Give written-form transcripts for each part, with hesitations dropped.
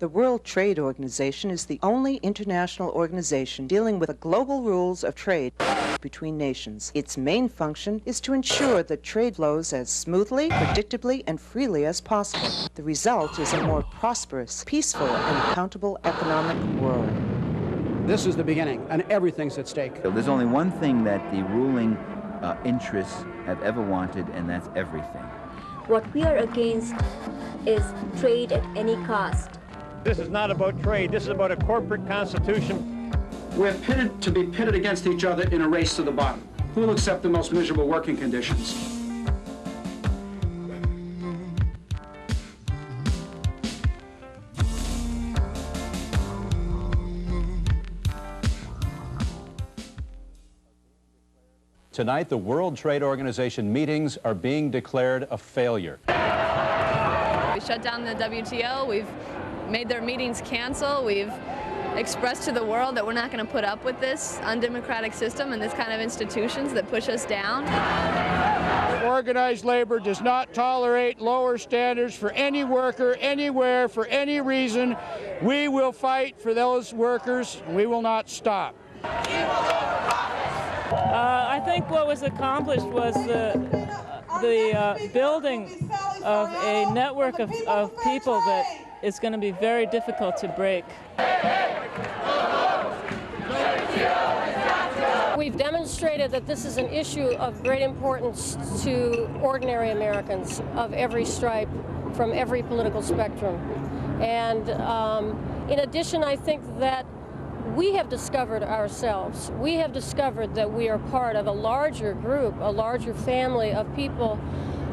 The World Trade Organization is the only international organization dealing with the global rules of trade between nations. Its main function is to ensure that trade flows as smoothly, predictably, and freely as possible. The result is a more prosperous, peaceful, and accountable economic world. This is the beginning, and everything's at stake. There's only one thing that the ruling interests have ever wanted, and that's everything. What we are against is trade at any cost. This is not about trade. This is about a corporate constitution. We're pitted to be pitted against each other in a race to the bottom. Who will accept the most miserable working conditions? Tonight, the World Trade Organization meetings are being declared a failure. We shut down the WTO. We've made their meetings cancel. We've expressed to the world that we're not going to put up with this undemocratic system and this kind of institutions that push us down. Organized labor does not tolerate lower standards for any worker, anywhere, for any reason. We will fight for those workers. We will not stop. I think what was accomplished was the building of a network of people that is going to be very difficult to break. We've demonstrated that this is an issue of great importance to ordinary Americans of every stripe, from every political spectrum. And in addition, I think that we have discovered ourselves. We have discovered that we are part of a larger group, a larger family of people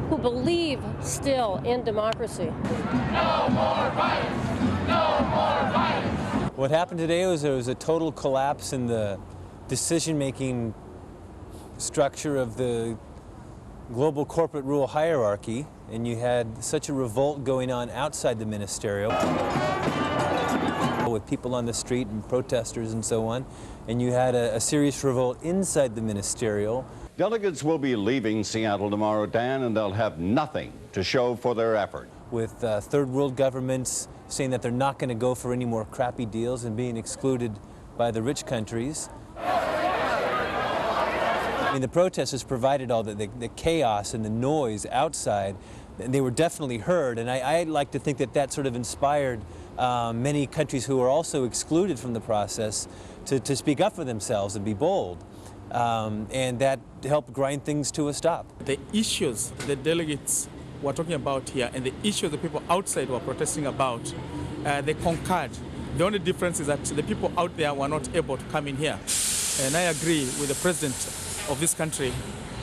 who believe still in democracy. No more violence! No more violence! What happened today was there was a total collapse in the decision-making structure of the global corporate rule hierarchy, and you had such a revolt going on outside the ministerial with people on the street and protesters and so on, and you had a serious revolt inside the ministerial. Delegates will be leaving Seattle tomorrow, Dan, and they'll have nothing to show for their effort. With third world governments saying that they're not going to go for any more crappy deals and being excluded by the rich countries. I mean, the protesters provided all the chaos and the noise outside, and they were definitely heard, and I like to think that that sort of inspired many countries who are also excluded from the process to speak up for themselves and be bold. And that helped grind things to a stop. The issues the delegates were talking about here and the issues the people outside were protesting about, they concurred. The only difference is that the people out there were not able to come in here. And I agree with the president of this country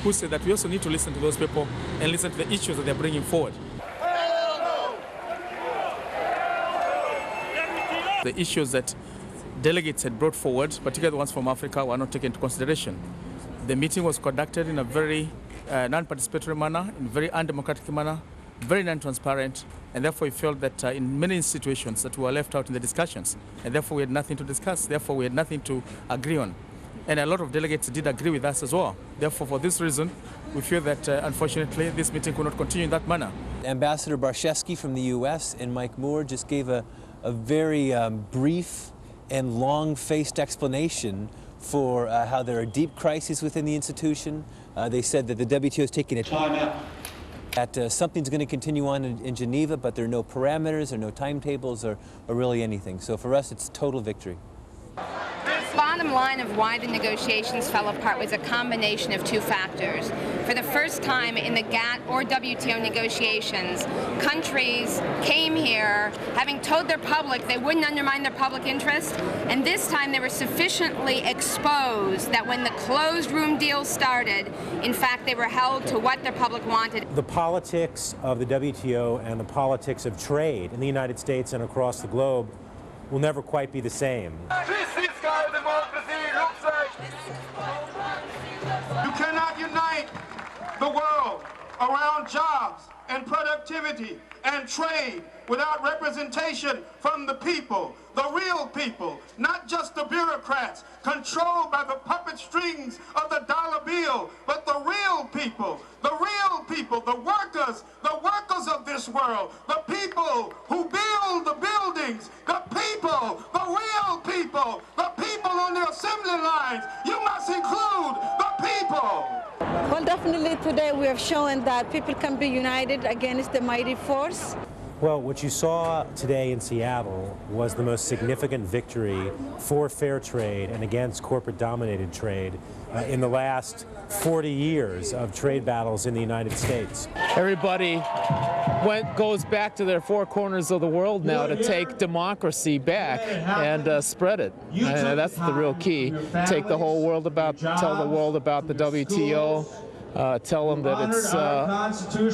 who said that we also need to listen to those people and listen to the issues that they're bringing forward. The issues that delegates had brought forward, particularly the ones from Africa, were not taken into consideration. The meeting was conducted in a very non-participatory manner, in a very undemocratic manner, very non-transparent, and therefore we felt that in many situations that we were left out in the discussions, and therefore we had nothing to discuss, therefore we had nothing to agree on. And a lot of delegates did agree with us as well. Therefore, for this reason, we feel that unfortunately this meeting could not continue in that manner. Ambassador Barshevsky from the US and Mike Moore just gave a very brief and long-faced explanation for how there are deep crises within the institution. They said that the WTO is taking a time out. That something's going to continue on in Geneva, but there are no parameters or no timetables or really anything. So for us, it's total victory. This bottom line of why the negotiations fell apart was a combination of two factors. For the first time in the GATT or WTO negotiations, countries came here having told their public they wouldn't undermine their public interest, and this time they were sufficiently exposed that when the closed room deals started, in fact, they were held to what their public wanted. The politics of the WTO and the politics of trade in the United States and across the globe will never quite be the same. You cannot unite the world around jobs and productivity and trade without representation from the people, the real people, not just the bureaucrats controlled by the puppet strings of the dollar bill, but the real people, the workers of this world, the people who build the buildings, the people, the real people, the people on the assembly lines. You must include the people. Well, definitely today we have shown that people can be united against the mighty force. Well, what you saw today in Seattle was the most significant victory for fair trade and against corporate-dominated trade in the last 40 years of trade battles in the United States. Everybody goes back to their four corners of the world now to take democracy back and spread it. And that's the real key. Tell the world about the WTO. Tell them that it's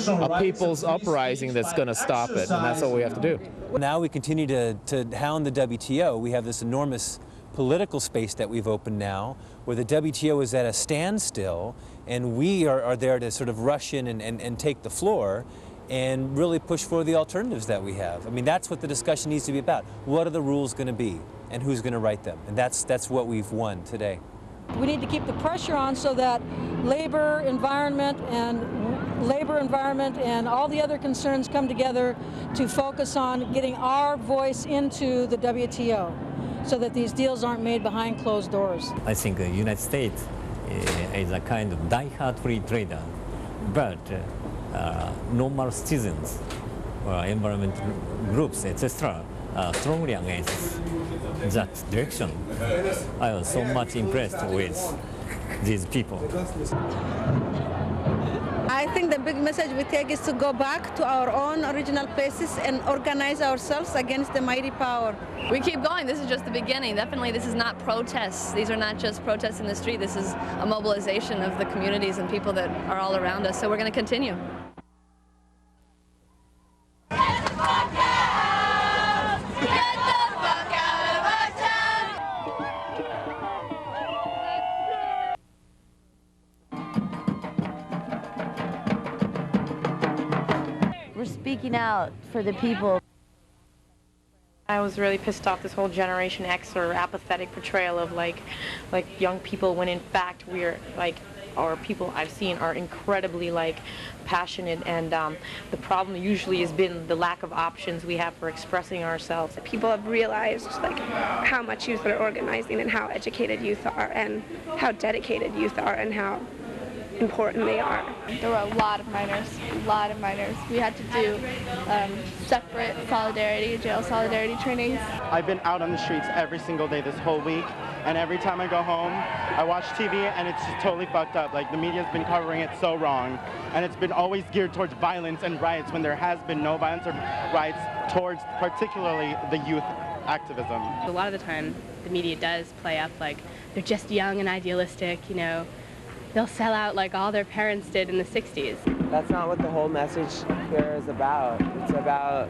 a people's uprising that's going to stop it, and that's what we have to do. Now we continue to hound the WTO. We have this enormous political space that we've opened now, where the WTO is at a standstill, and we are there to sort of rush in and take the floor and really push for the alternatives that we have. I mean, that's what the discussion needs to be about. What are the rules going to be, and who's going to write them? And that's what we've won today. We need to keep the pressure on so that labor, environment, and all the other concerns come together to focus on getting our voice into the WTO so that these deals aren't made behind closed doors. I think the United States is a kind of die-hard free trader, but normal citizens, environment groups, etc., are strongly against that direction. I was so much impressed with these people. I think the big message we take is to go back to our own original places and organize ourselves against the mighty power. We keep going. This is just the beginning. Definitely, this is not protests. These are not just protests in the street. This is a mobilization of the communities and people that are all around us. So we're going to continue. Speaking out for the people. I was really pissed off this whole Generation X or apathetic portrayal of like young people when in fact we're like, or people I've seen are incredibly like passionate, and the problem usually has been the lack of options we have for expressing ourselves. People have realized like how much youth are organizing and how educated youth are and how dedicated youth are and how important they are. There were a lot of minors. We had to do separate solidarity, jail solidarity trainings. I've been out on the streets every single day this whole week, and every time I go home, I watch TV and it's just totally fucked up. Like, the media's been covering it so wrong, and it's been always geared towards violence and riots when there has been no violence or riots towards particularly the youth activism. A lot of the time, the media does play up like they're just young and idealistic, you know. They'll sell out like all their parents did in the 60s. That's not what the whole message here is about. It's about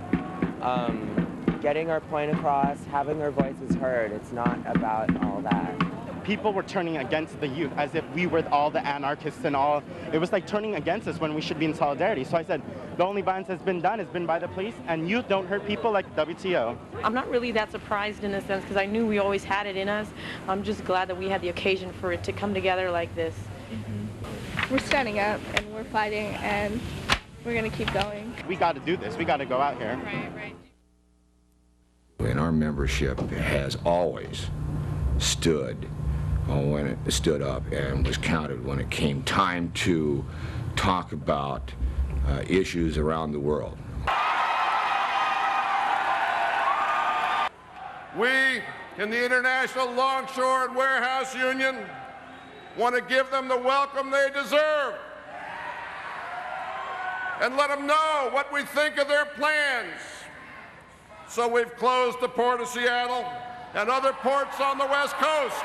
getting our point across, having our voices heard. It's not about all that. People were turning against the youth as if we were all the anarchists and all. It was like turning against us when we should be in solidarity. So I said, the only violence that's been done has been by the police, and youth don't hurt people like WTO. I'm not really that surprised in a sense because I knew we always had it in us. I'm just glad that we had the occasion for it to come together like this. We're standing up and we're fighting and we're going to keep going. We got to do this. We got to go out here. Right. And our membership has always stood up and was counted when it came time to talk about issues around the world. We can the International Longshore and Warehouse Union want to give them the welcome they deserve and let them know what we think of their plans. So we've closed the Port of Seattle and other ports on the West Coast.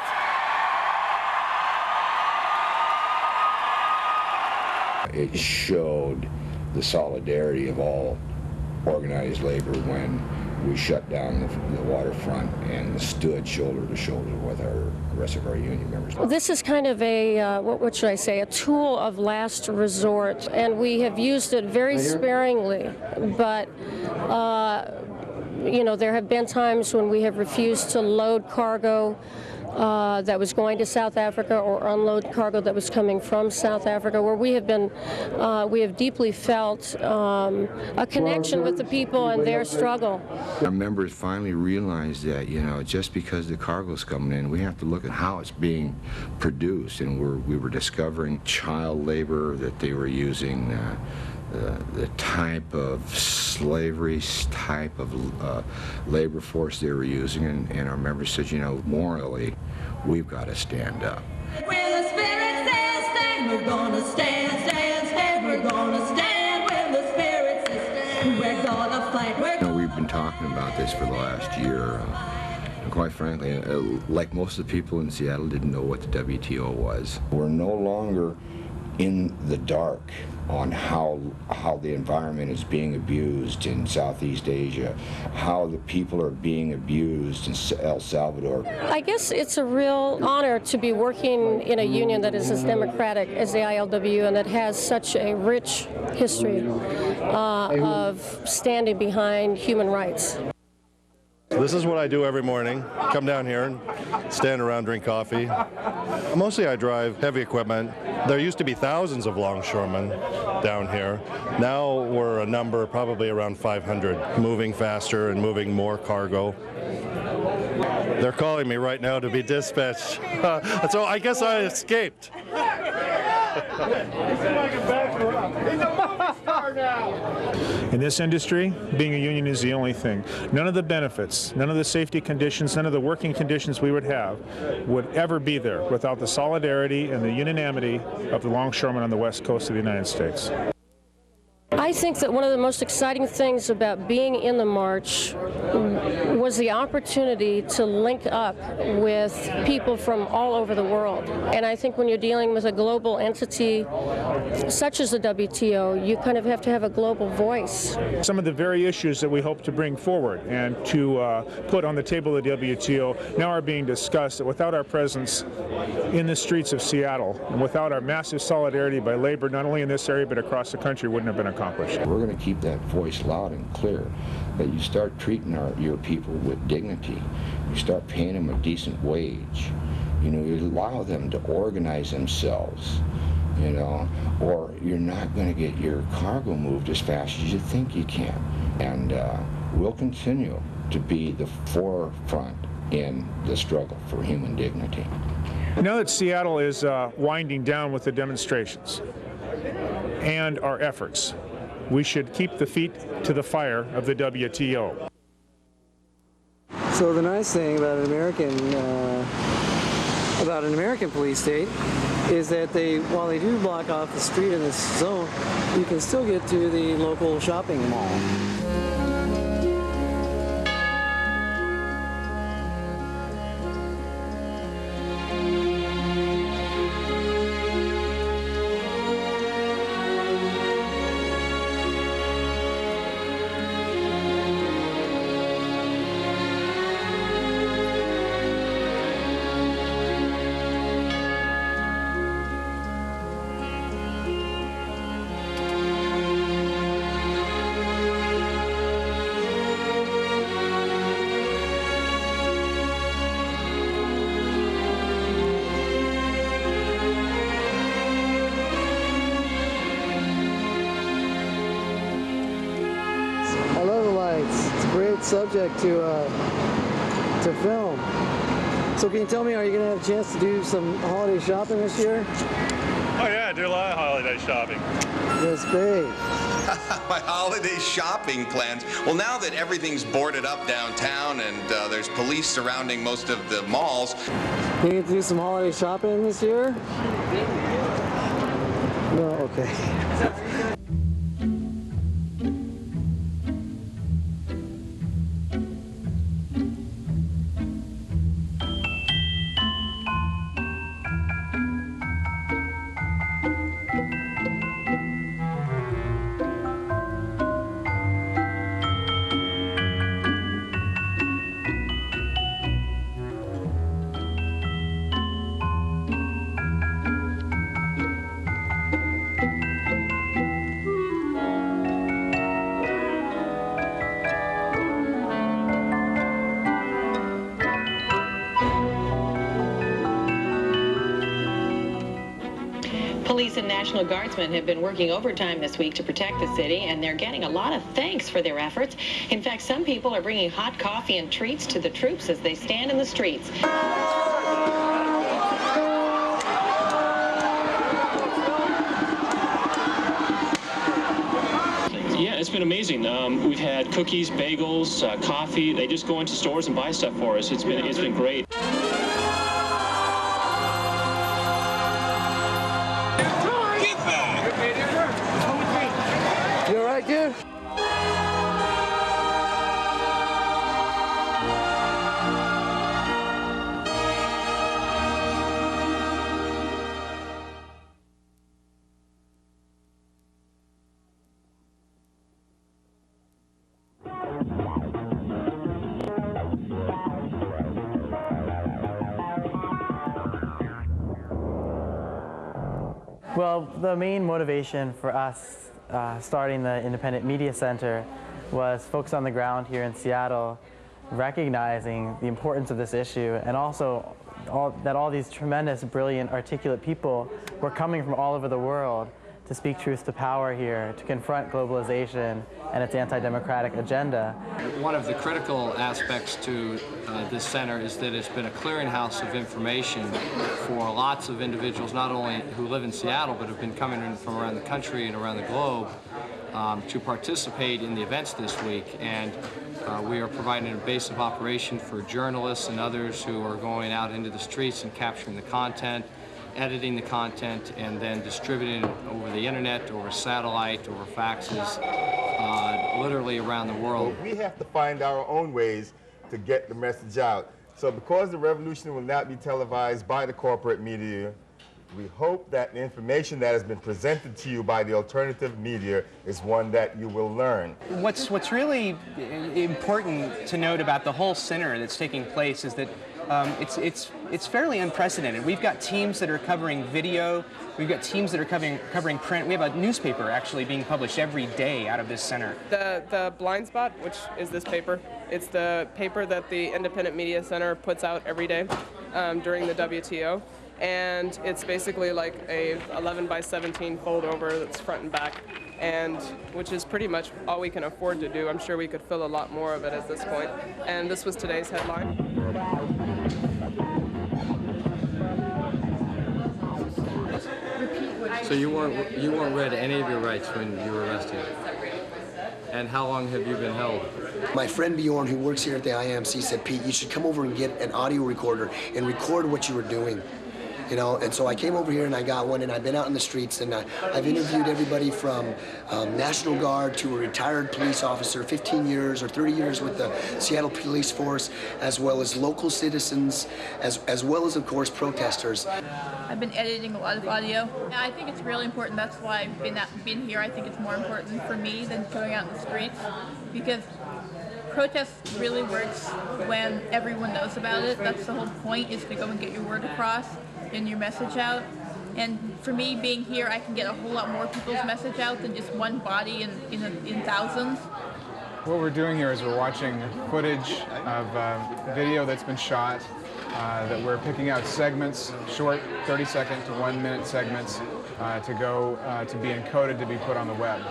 It showed the solidarity of all organized labor when we shut down the waterfront and stood shoulder to shoulder with our rest of our union members. This is kind of a, what should I say, a tool of last resort, and we have used it very sparingly, but you know, there have been times when we have refused to load cargo that was going to South Africa or unload cargo that was coming from South Africa, where we have been, we have deeply felt a connection with the people and their struggle. Our members finally realized that, you know, just because the cargo's coming in, we have to look at how it's being produced, and we were discovering child labor that they were using. The type of slavery type of labor force they were using, and our members said, you know, morally, we've got to stand up. When the Spirit says stand, we're gonna stand, stand, stand. We're gonna stand when the Spirit says stand. We're gonna fight. You know, we've been talking about this for the last year. And quite frankly, like most of the people in Seattle didn't know what the WTO was. We're no longer in the dark on how the environment is being abused in Southeast Asia, how the people are being abused in El Salvador. I guess it's a real honor to be working in a union that is as democratic as the ILWU and that has such a rich history of standing behind human rights. This is what I do every morning. Come down here and stand around, drink coffee. Mostly I drive heavy equipment. There used to be thousands of longshoremen down here. Now we're a number probably around 500, moving faster and moving more cargo. They're calling me right now to be dispatched. So I guess I escaped. In this industry, being a union is the only thing. None of the benefits, none of the safety conditions, none of the working conditions we would have would ever be there without the solidarity and the unanimity of the longshoremen on the west coast of the United States. I think that one of the most exciting things about being in the march was the opportunity to link up with people from all over the world. And I think when you're dealing with a global entity such as the WTO, you kind of have to have a global voice. Some of the very issues that we hope to bring forward and to put on the table of the WTO now are being discussed, that without our presence in the streets of Seattle and without our massive solidarity by labor, not only in this area but across the country, wouldn't have been accomplished. We're going to keep that voice loud and clear, that you start treating your people with dignity. You start paying them a decent wage. You know, you allow them to organize themselves, you know, or you're not going to get your cargo moved as fast as you think you can. And we'll continue to be the forefront in the struggle for human dignity. Now that Seattle is winding down with the demonstrations and our efforts, we should keep the feet to the fire of the WTO. So the nice thing about an American police state is that while they do block off the street in this zone, you can still get to the local shopping mall. Subject to film. So can you tell me, are you going to have a chance to do some holiday shopping this year? Oh yeah, I do a lot of holiday shopping. That's great. My holiday shopping plans. Well, now that everything's boarded up downtown and there's police surrounding most of the malls. You get to do some holiday shopping this year? No, okay. Police and National Guardsmen have been working overtime this week to protect the city, and they're getting a lot of thanks for their efforts. In fact, some people are bringing hot coffee and treats to the troops as they stand in the streets. Yeah, it's been amazing. We've had cookies, bagels, coffee. They just go into stores and buy stuff for us. It's been great. You all right, dude? Well, the main motivation for us starting the Independent Media Center was folks on the ground here in Seattle recognizing the importance of this issue, and also that all these tremendous, brilliant, articulate people were coming from all over the world to speak truth to power here, to confront globalization and its anti-democratic agenda. One of the critical aspects to this center is that it's been a clearinghouse of information for lots of individuals, not only who live in Seattle, but have been coming in from around the country and around the globe to participate in the events this week. And we are providing a base of operation for journalists and others who are going out into the streets and capturing the content, editing the content, and then distributing it over the internet, over satellite, over faxes, literally around the world. We have to find our own ways to get the message out. So because the revolution will not be televised by the corporate media, we hope that the information that has been presented to you by the alternative media is one that you will learn. What's really important to note about the whole center that's taking place is that it's fairly unprecedented. We've got teams that are covering video. We've got teams that are covering print. We have a newspaper actually being published every day out of this center. The Blind Spot, which is this paper, it's the paper that the Independent Media Center puts out every day during the WTO. And it's basically like a 11 by 17 fold over that's front and back, and which is pretty much all we can afford to do. I'm sure we could fill a lot more of it at this point. And this was today's headline. So you weren't read any of your rights when you were arrested? And how long have you been held? My friend Bjorn, who works here at the IMC, said, Pete, you should come over and get an audio recorder and record what you were doing. You know, and so I came over here and I got one, and I've been out in the streets, and I've interviewed everybody from National Guard to a retired police officer, 15 years or 30 years with the Seattle Police Force, as well as local citizens, as well as, of course, protesters. I've been editing a lot of audio. I think it's really important. That's why I've been here. I think it's more important for me than going out in the streets, because protest really works when everyone knows about it. That's the whole point, is to go and get your word across and your message out. And for me, being here, I can get a whole lot more people's message out than just one body in thousands. What we're doing here is we're watching footage of video that's been shot, that we're picking out segments, short 30-second to 1-minute segments, to be encoded to be put on the web.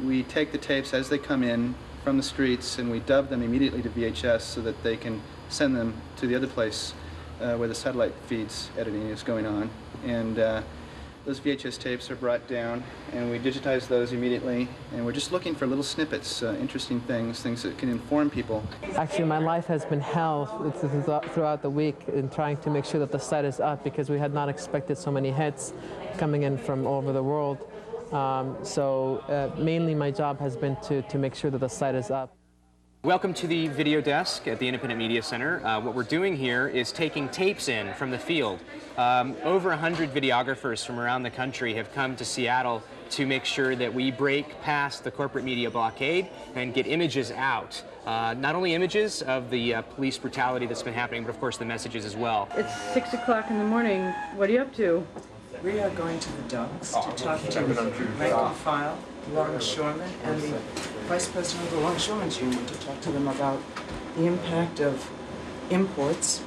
We take the tapes as they come in from the streets, and we dub them immediately to VHS so that they can send them to the other place where the satellite feeds editing is going on. And those VHS tapes are brought down, and we digitize those immediately, and we're just looking for little snippets, interesting things that can inform people. Actually, my life has been hell throughout the week in trying to make sure that the site is up, because we had not expected so many hits coming in from all over the world. Mainly my job has been to make sure that the site is up. Welcome to the video desk at the Independent Media Center. What we're doing here is taking tapes in from the field. Over 100 videographers from around the country have come to Seattle to make sure that we break past the corporate media blockade and get images out. Not only images of the police brutality that's been happening, but of course the messages as well. It's 6 o'clock in the morning. What are you up to? We are going to the docks to talk to the rank and file longshoremen and the vice president of the Longshoremen's Union to talk to them about the impact of imports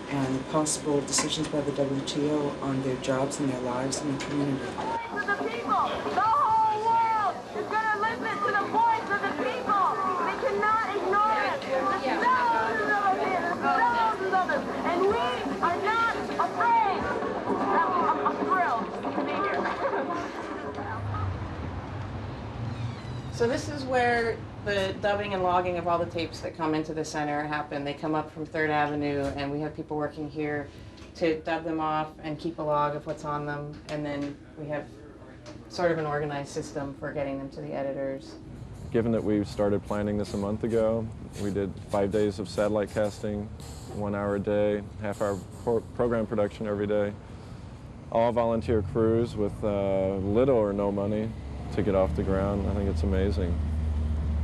and possible decisions by the WTO on their jobs and their lives and their community. To the people, the whole world is going to listen to the voice of the people. They cannot ignore it. There's thousands of us here, there's thousands of us, and we are not afraid. I'm thrilled to be here. So this is where the dubbing and logging of all the tapes that come into the center happen. They come up from 3rd Avenue, and we have people working here to dub them off and keep a log of what's on them, and then we have sort of an organized system for getting them to the editors. Given that we started planning this a month ago, we did 5 days of satellite casting, 1 hour a day, half-hour program production every day. All volunteer crews with little or no money to get off the ground. I think it's amazing.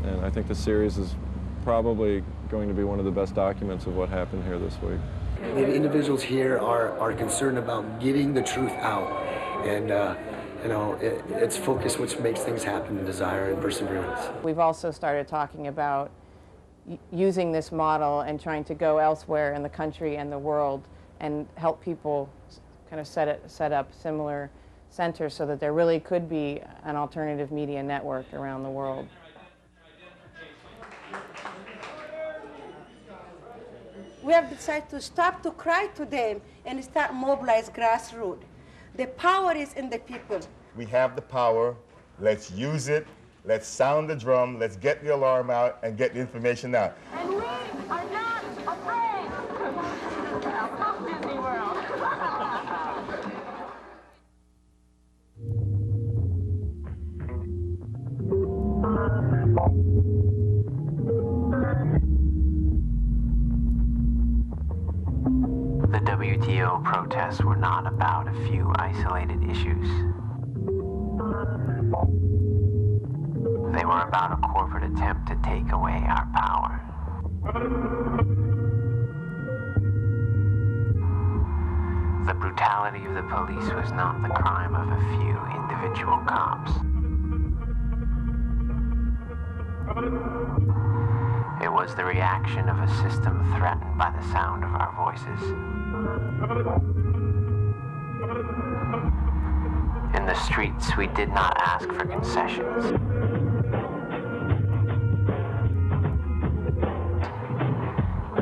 And I think the series is probably going to be one of the best documents of what happened here this week. The individuals here are concerned about getting the truth out. And you know, it's focus which makes things happen, and desire and perseverance. We've also started talking about using this model and trying to go elsewhere in the country and the world and help people kind of set up similar centers so that there really could be an alternative media network around the world. We have decided to stop to cry to them and start mobilize grassroots. The power is in the people. We have the power. Let's use it. Let's sound the drum. Let's get the alarm out and get the information out. And we are not afraid. Disney World. The WTO protests were not about a few isolated issues. They were about a corporate attempt to take away our power. The brutality of the police was not the crime of a few individual cops. It was the reaction of a system threatened by the sound of our voices. In the streets, we did not ask for concessions.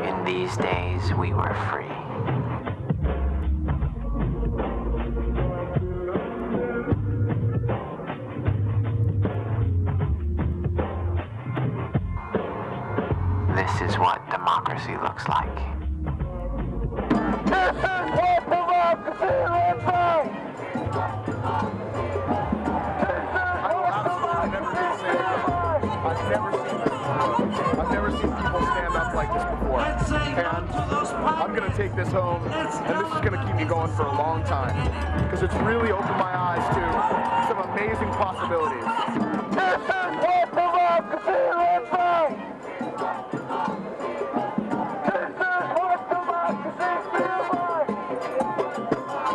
In these days, we were free. This is what democracy looks like. This is what democracy looks like! I've never seen people stand up like this before. And I'm going to take this home, and this is going to keep me going for a long time. Because it's really opened my eyes to some amazing possibilities. This is what democracy looks like!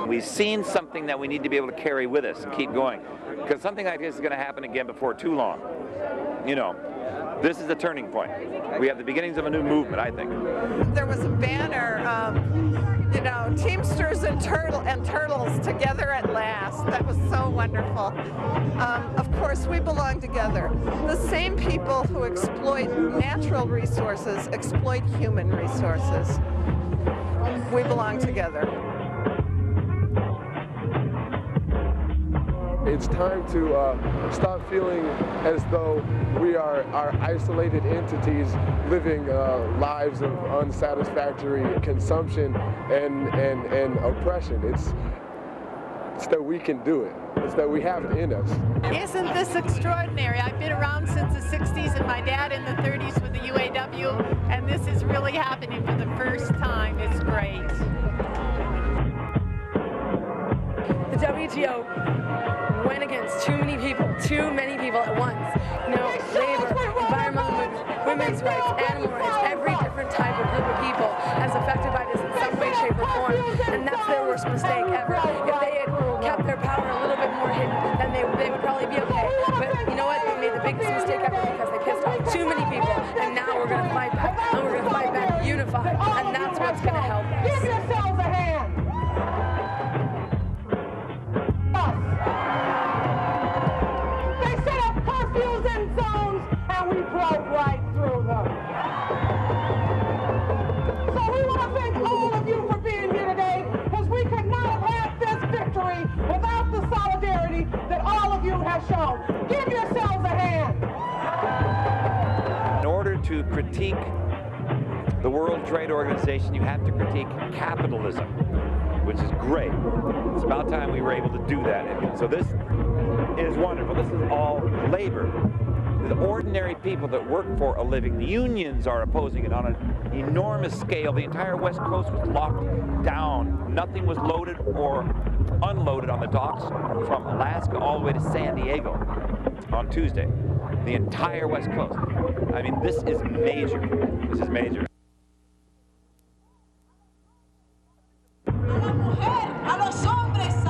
We've seen something that we need to be able to carry with us and keep going. Because something like this is going to happen again before too long. You know, this is the turning point. We have the beginnings of a new movement, I think. There was a banner, you know, Teamsters and Turtles together at last. That was so wonderful. Of course, we belong together. The same people who exploit natural resources exploit human resources. We belong together. It's time to stop feeling as though we are isolated entities living lives of unsatisfactory consumption and oppression. It's that we can do it. It's that we have it in us. Isn't this extraordinary? I've been around since the 60s and my dad in the 30s with the UAW, and this is really happening for the first time. It's great. The WTO went against too many people at once. You know, labor, environmental movement, women's rights, animal rights, every different type of group of people as affected by this in some way, shape, or form. And that's their worst mistake ever. If they had kept their power a little bit more hidden, then they would probably be okay. But you know what? They made the biggest mistake ever because they pissed off too many people. And now we're going to fight back. And we're going to fight back unified. And that's what's going to help us. Give yourselves a hand. They set up curfews and zones, and we broke right through them. So we want to thank all of you for being here today, because we could not have had this victory without the solidarity that all of you have shown. Give yourselves a hand. In order to critique the World Trade Organization, you have to critique capitalism, which is great. It's about time we were able to do that. So this is wonderful. This is all labor. The ordinary people that work for a living. The unions are opposing it on an enormous scale. The entire West Coast was locked down. Nothing was loaded or unloaded on the docks from Alaska all the way to San Diego on Tuesday. The entire West Coast. I mean, this is major. This is major.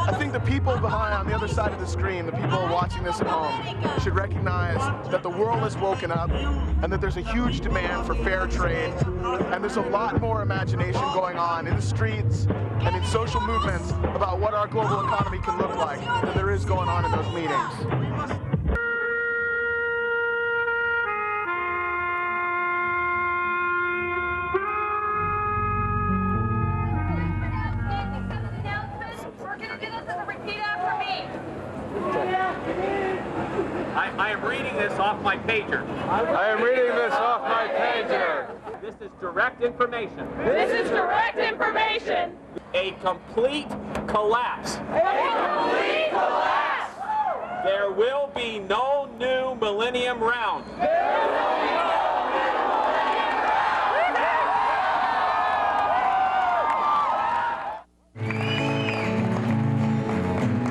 I think the people behind on the other side of the screen, the people watching this at home, should recognize that the world has woken up and that there's a huge demand for fair trade, and there's a lot more imagination going on in the streets and in social movements about what our global economy can look like than there is going on in those meetings. I am reading this off my pager. I am reading this off my pager. This is direct information. This is direct information. A complete collapse. A complete collapse. There will be no new millennium round.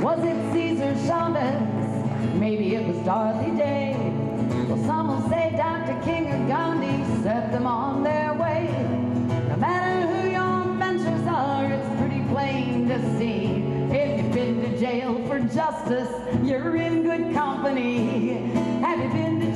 Was it Caesar Chavez? Maybe it was Dorothy Day. Well, some will say Dr. King or Gandhi set them on their way. No matter who your mentors are, it's pretty plain to see. If you've been to jail for justice, you're in good company. Have you been to